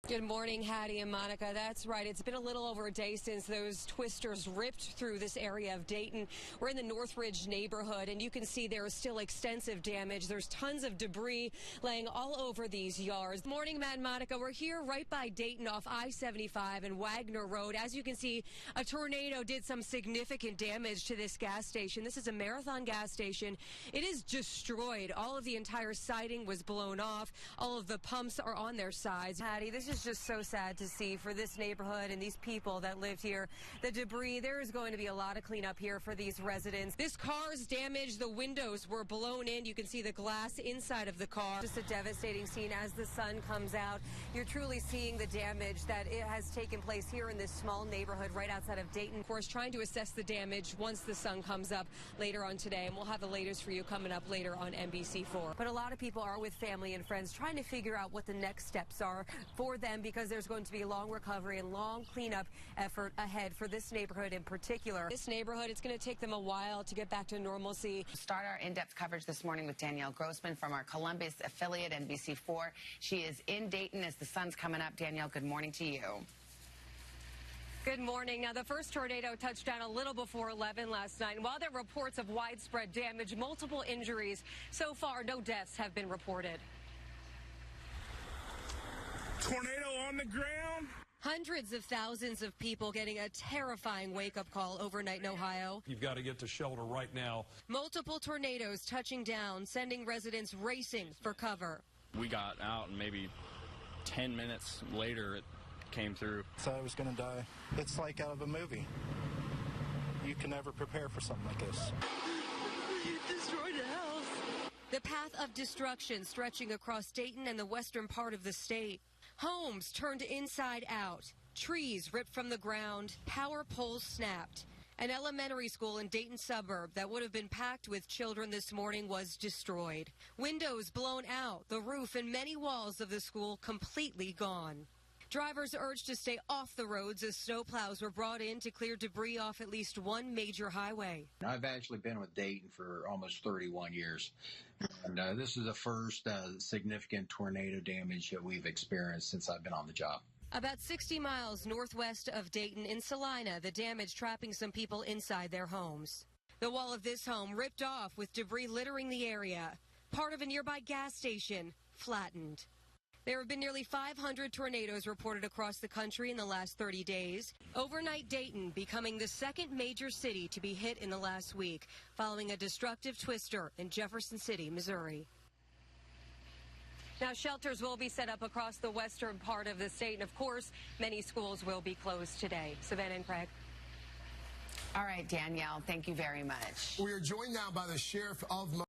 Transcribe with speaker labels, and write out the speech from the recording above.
Speaker 1: Good morning, Hattie and Monica. That's right. It's been a little over a day since those twisters ripped through this area of Dayton. We're in the Northridge neighborhood, and you can see there is still extensive damage. There's tons of debris laying all over these yards. Morning, Matt and Monica. We're here right by Dayton off I-75 and Wagner Road. As you can see, a tornado did some significant damage to this gas station. This is a Marathon gas station. It is destroyed. All of the entire siding was blown off. All of the pumps are on their sides. Hattie, this is just so sad to see for this neighborhood and these people that lived here. The debris, there is going to be a lot of cleanup here for these residents. This car is damaged. The windows were blown in. You can see the glass inside of the car. Just a devastating scene as the sun comes out. You're truly seeing the damage that it has taken place here in this small neighborhood right outside of Dayton. Of course, trying to assess the damage once the sun comes up later on today, and we'll have the latest for you coming up later on NBC4. But a lot of people are with family and friends trying to figure out what the next steps are for them, because there's going to be a long recovery and long cleanup effort ahead for this neighborhood in particular. This neighborhood, it's going to take them a while to get back to normalcy.
Speaker 2: Start our in-depth coverage this morning with Danielle Grossman from our Columbus affiliate, NBC4. She is in Dayton as the sun's coming up. Danielle, good morning to you.
Speaker 1: Good morning. Now, the first tornado touched down a little before 11 last night. And while there are reports of widespread damage, multiple injuries, so far no deaths have been reported.
Speaker 3: Tornado on the ground.
Speaker 1: Hundreds of thousands of people getting a terrifying wake-up call overnight in Ohio.
Speaker 4: You've got to get to shelter right now.
Speaker 1: Multiple tornadoes touching down, sending residents racing for cover.
Speaker 5: We got out, and maybe 10 minutes later it came through.
Speaker 6: So I was going to die. It's like out of a movie. You can never prepare for something like this.
Speaker 1: You destroyed a house. The path of destruction stretching across Dayton and the western part of the state. Homes turned inside out, trees ripped from the ground, power poles snapped. An elementary school in Dayton suburb that would have been packed with children this morning was destroyed. Windows blown out, the roof and many walls of the school completely gone. Drivers urged to stay off the roads as snowplows were brought in to clear debris off at least one major highway.
Speaker 7: I've actually been with Dayton for almost 31 years, and this is the first significant tornado damage that we've experienced since I've been on the job.
Speaker 1: About 60 miles northwest of Dayton in Salina, the damage trapping some people inside their homes. The wall of this home ripped off with debris littering the area. Part of a nearby gas station flattened. There have been nearly 500 tornadoes reported across the country in the last 30 days. Overnight Dayton becoming the second major city to be hit in the last week, following a destructive twister in Jefferson City, Missouri. Now, shelters will be set up across the western part of the state, and of course, many schools will be closed today. Savannah and Craig.
Speaker 2: All right, Danielle, thank you very much.
Speaker 3: We are joined now by the sheriff of